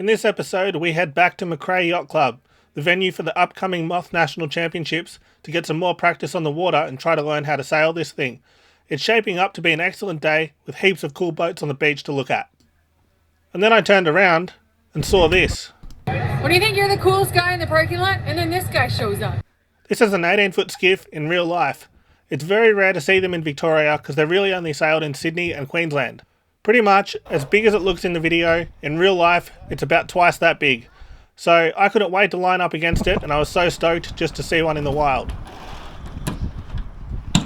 In this episode, we head back to McCrae Yacht Club, the venue for the upcoming Moth National Championships, to get some more practice on the water and try to learn how to sail this thing. It's shaping up to be an excellent day with heaps of cool boats on the beach to look at. And then I turned around and saw this. What do you think? You're the coolest guy in the parking lot, and then this guy shows up. This is an 18-foot skiff in real life. It's very rare to see them in Victoria because they're really only sailed in Sydney and Queensland. Pretty much as big as it looks in the video, in real life it's about twice that big. So I couldn't wait to line up against it, and I was so stoked just to see one in the wild.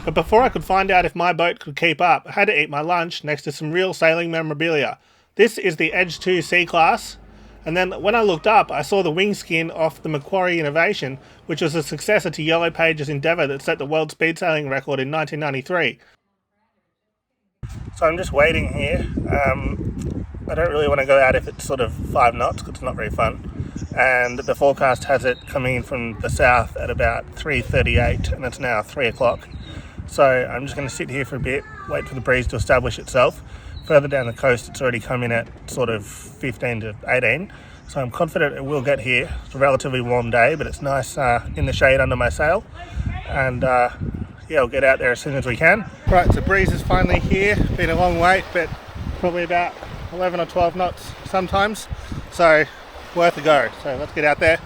But before I could find out if my boat could keep up, I had to eat my lunch next to some real sailing memorabilia. This is the Edge 2 C-Class, and then when I looked up I saw the wing skin off the Macquarie Innovation, which was a successor to Yellow Page's Endeavour that set the world speed sailing record in 1993. So I'm just waiting here. I don't really want to go out if it's sort of 5 knots because it's not very fun. And the forecast has it coming in from the south at about 3:38, and it's now 3 o'clock. So I'm just going to sit here for a bit, wait for the breeze to establish itself. Further down the coast it's already come in at sort of 15 to 18. So I'm confident it will get here. It's a relatively warm day, but it's nice in the shade under my sail. And yeah, we'll get out there as soon as we can. Right, so breeze is finally here. Been a long wait, but probably about 11 or 12 knots sometimes. So worth a go. So let's get out there.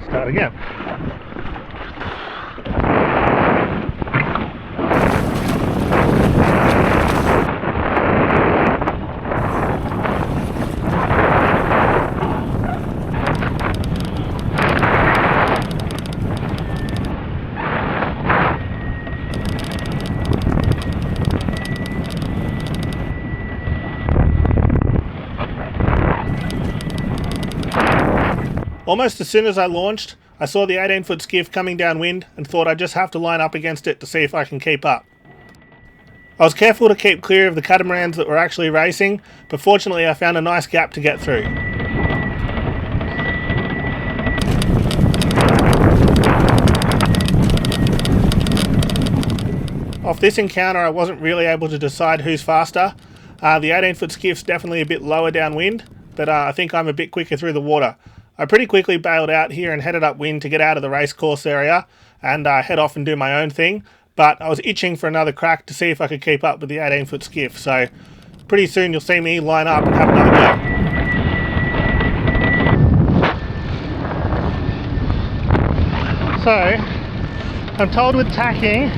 Start again. Almost as soon as I launched, I saw the 18-foot skiff coming downwind and thought I'd just have to line up against it to see if I can keep up. I was careful to keep clear of the catamarans that were actually racing, but fortunately I found a nice gap to get through. Off this encounter I wasn't really able to decide who's faster. The 18-foot skiff's definitely a bit lower downwind, but I think I'm a bit quicker through the water. I pretty quickly bailed out here and headed upwind to get out of the race course area and head off and do my own thing, but I was itching for another crack to see if I could keep up with the 18-foot skiff, so pretty soon you'll see me line up and have another go. So, I'm told with tacking,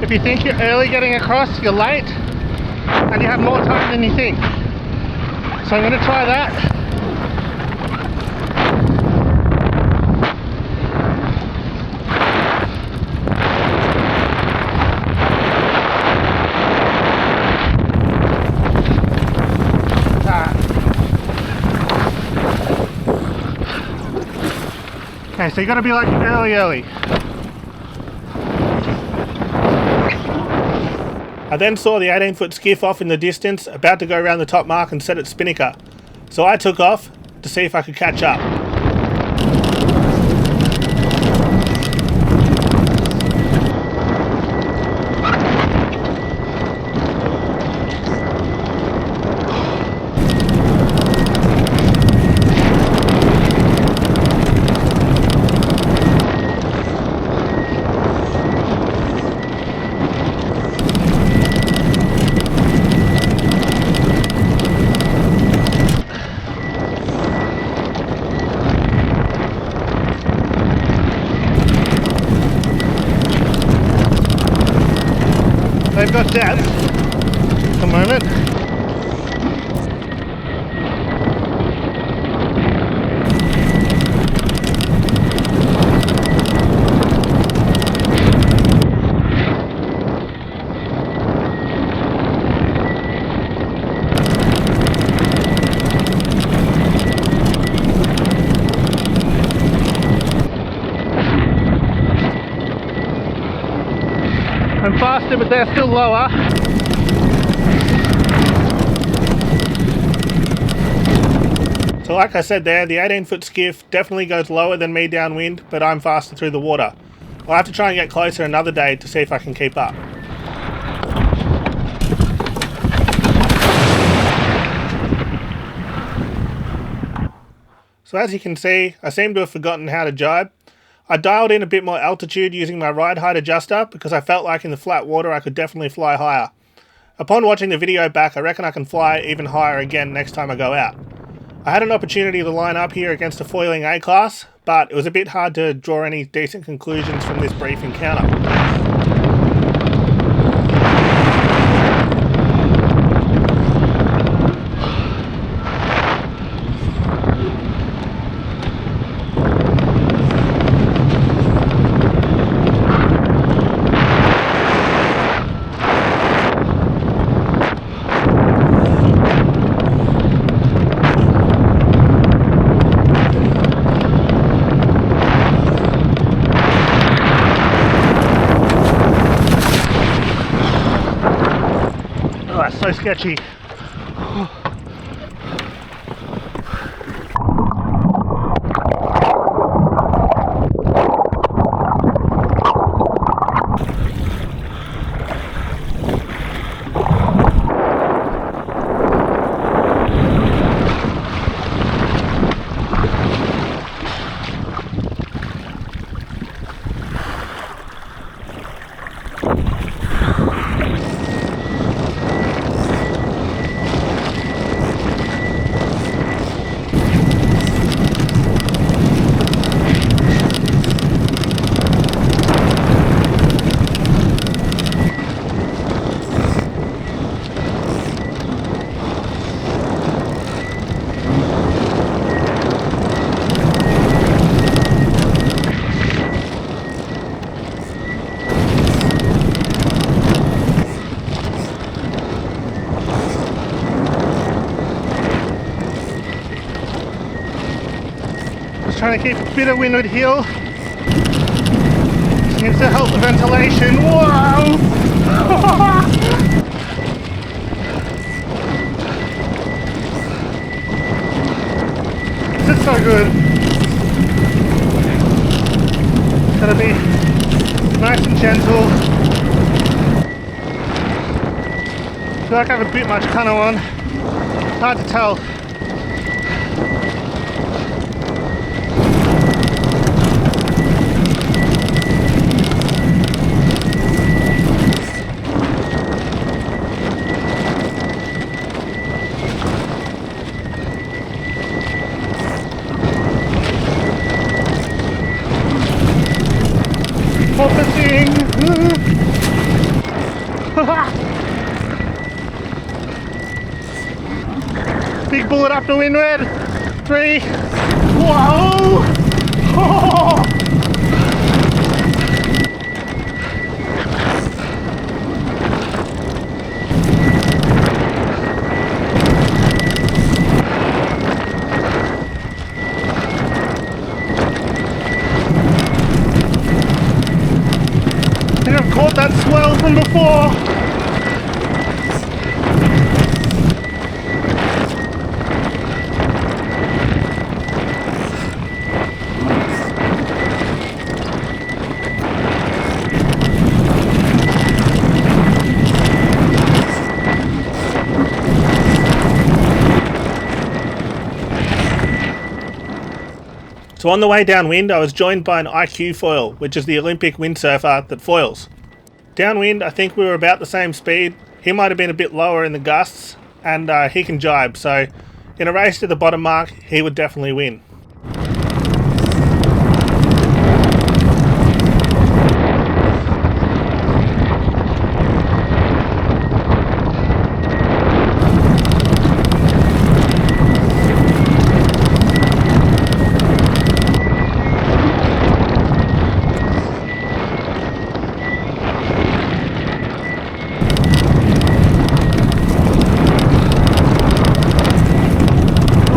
if you think you're early getting across, you're late and you have more time than you think. So I'm going to try that. Okay, so you got to be like early. I then saw the 18-foot skiff off in the distance, about to go around the top mark and set its spinnaker. So I took off to see if I could catch up. They've got depth at the moment. I'm faster, but they're still lower. So like I said there, the 18-foot skiff definitely goes lower than me downwind, but I'm faster through the water. I'll have to try and get closer another day to see if I can keep up. So as you can see, I seem to have forgotten how to jibe. I dialed in a bit more altitude using my ride height adjuster because I felt like in the flat water I could definitely fly higher. Upon watching the video back, I reckon I can fly even higher again next time I go out. I had an opportunity to line up here against a foiling A-class, but it was a bit hard to draw any decent conclusions from this brief encounter. So sketchy. Trying to keep a bit of windward heel. Seems to help the ventilation. Whoa! This is so good. Gotta be nice and gentle. I feel like I have a bit much canoe on. Hard to tell. Focusing. Big bullet up to windward. 3. Whoa! Oh! I think I've caught that swell from before. So on the way downwind, I was joined by an IQ foil, which is the Olympic windsurfer that foils. Downwind, I think we were about the same speed. He might have been a bit lower in the gusts, and he can jibe, so in a race to the bottom mark, he would definitely win.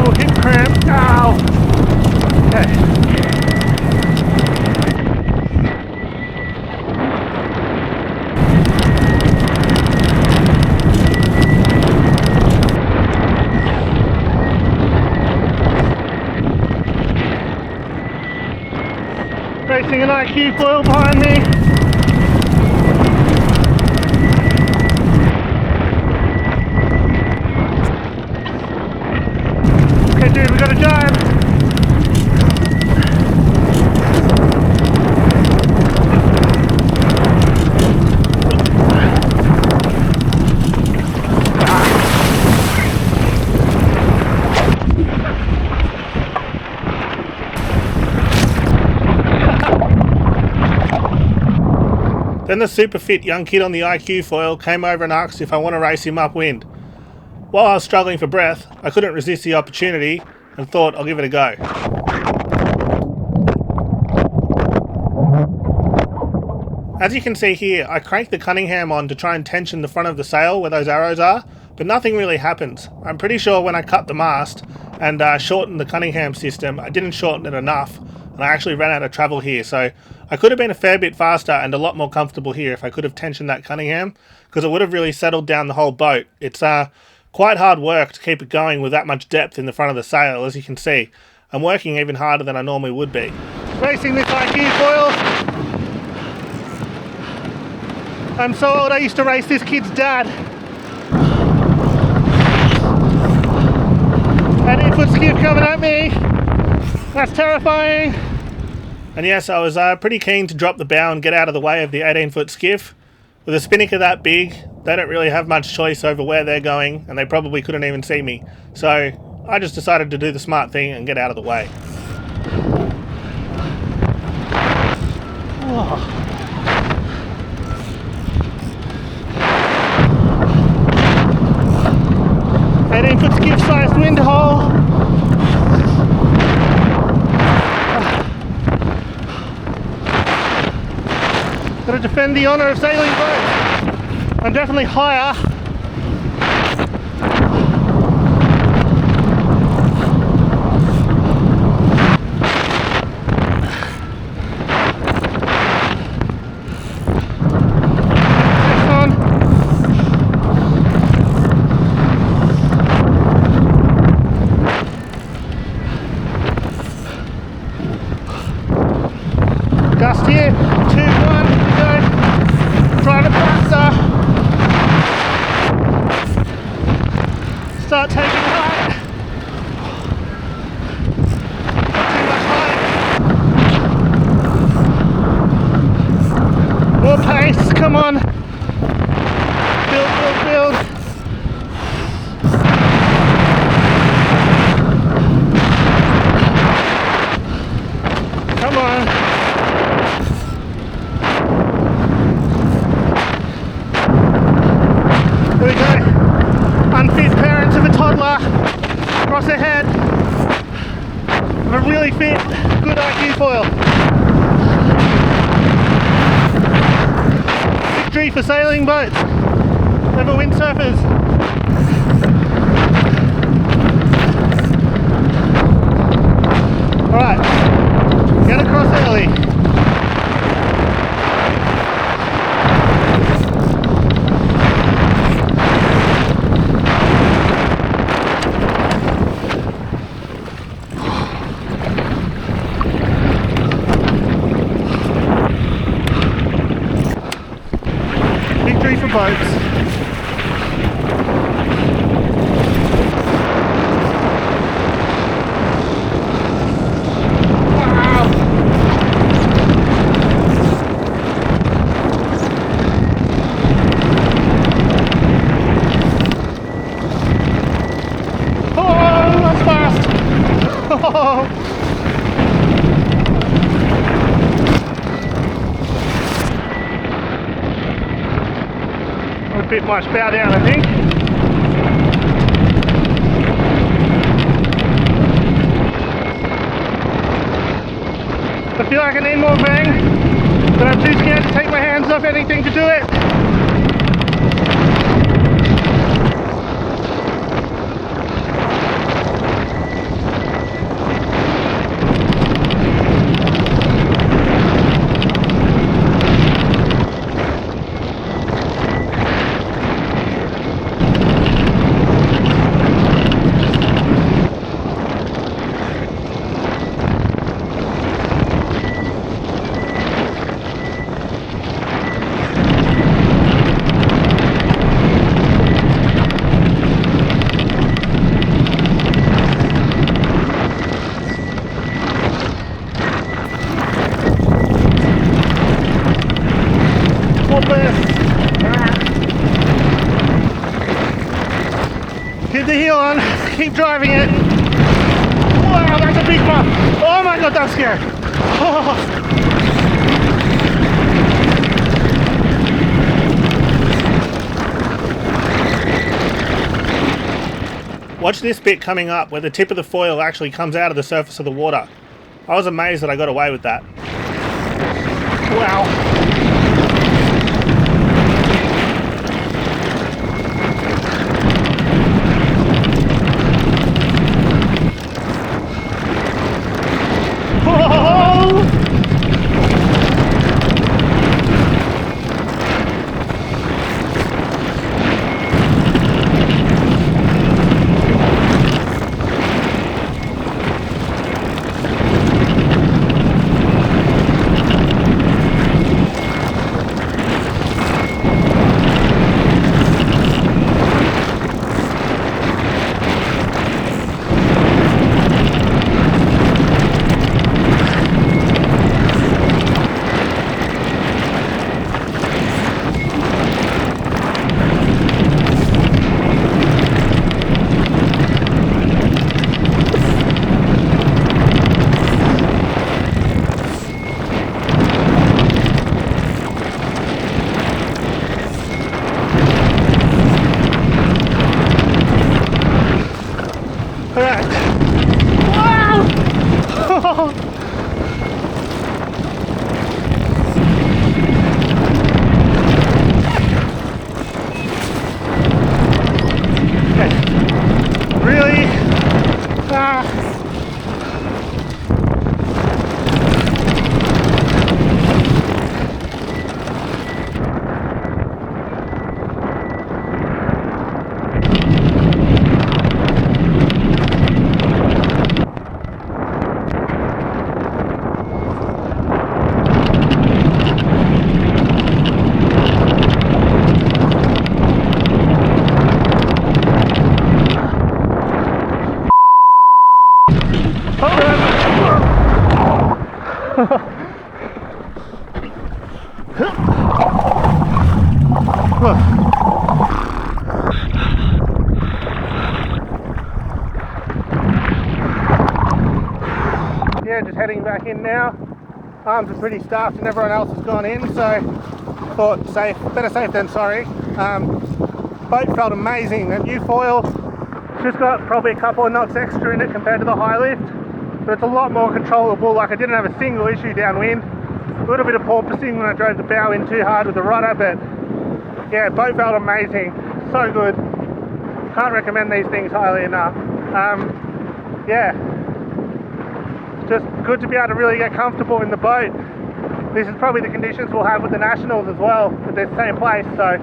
Oh, hip cramp. Ow! IQ foil behind me. Okay dude, we gotta jibe. Then the super fit young kid on the IQ foil came over and asked if I want to race him upwind. While I was struggling for breath, I couldn't resist the opportunity and thought I'll give it a go. As you can see here, I cranked the Cunningham on to try and tension the front of the sail where those arrows are, but nothing really happens. I'm pretty sure when I cut the mast and shortened the Cunningham system, I didn't shorten it enough, and I actually ran out of travel here, so I could have been a fair bit faster and a lot more comfortable here if I could have tensioned that Cunningham, because it would have really settled down the whole boat. It's quite hard work to keep it going with that much depth in the front of the sail, as you can see. I'm working even harder than I normally would be. Racing this IQ foil. I'm so old I used to race this kid's dad. And Foot Skiff coming at me. That's terrifying. And yes, I was pretty keen to drop the bow and get out of the way of the 18-foot skiff. With a spinnaker that big, they don't really have much choice over where they're going, and they probably couldn't even see me. So I just decided to do the smart thing and get out of the way. Oh. 18-foot skiff-sized wind hole. Got to defend the honour of sailing boats. I'm definitely higher. Gust here, 2, 1, go. Try to faster. Start taking height. Not too much height. More pace, come on. Build, build, build. Come on. There we go. Unfit parents of a toddler. Cross ahead. Of a really fit, good IQ foil. Victory for sailing boats over windsurfers. Alright, get across early. Victory for boats. A bit much bow down, I think. I feel like I need more bang, but I'm too scared to take my hands off anything to do it. more bursts. Keep the heel on, keep driving it. Wow, that's a big bump. Oh my god, that's scary. Oh. Watch this bit coming up where the tip of the foil actually comes out of the surface of the water. I was amazed that I got away with that. Wow. Yeah, just heading back in now. Arms are pretty stuffed and everyone else has gone in, so thought safe, better safe than sorry. Boat felt amazing. That new foil, just got probably a couple of knots extra in it compared to the high lift, but it's a lot more controllable. Like, I didn't have a single issue downwind. A little bit of porpoising when I drove the bow in too hard with the rudder, but yeah, boat felt amazing. So good. Can't recommend these things highly enough. Yeah, just good to be able to really get comfortable in the boat. This is probably the conditions we'll have with the Nationals as well, at the same place. So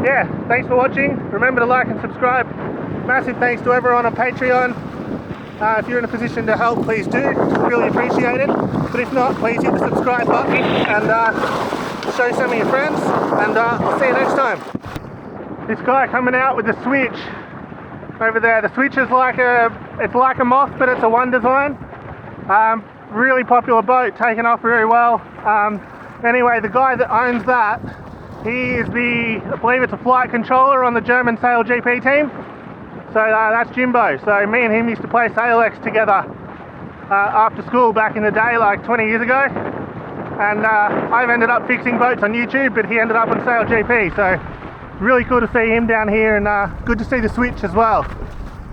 yeah, thanks for watching. Remember to like and subscribe. Massive thanks to everyone on Patreon. If you're in a position to help, please do. Really appreciate it. But if not, please hit the subscribe button and show some of your friends. And I'll see you next time. This guy coming out with the switch over there. The switch is like a Moth, but it's a one design. Really popular boat, taken off very well. Anyway, the guy that owns that, he is I believe it's a flight controller on the German Sail GP team. So that's Jimbo. So me and him used to play SailX together after school back in the day, like 20 years ago. And I've ended up fixing boats on YouTube, but he ended up on Sail GP. So really cool to see him down here, and good to see the switch as well.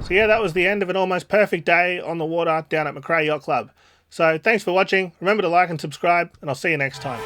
So yeah, that was the end of an almost perfect day on the water down at McCrae Yacht Club. So thanks for watching. Remember to like and subscribe, and I'll see you next time.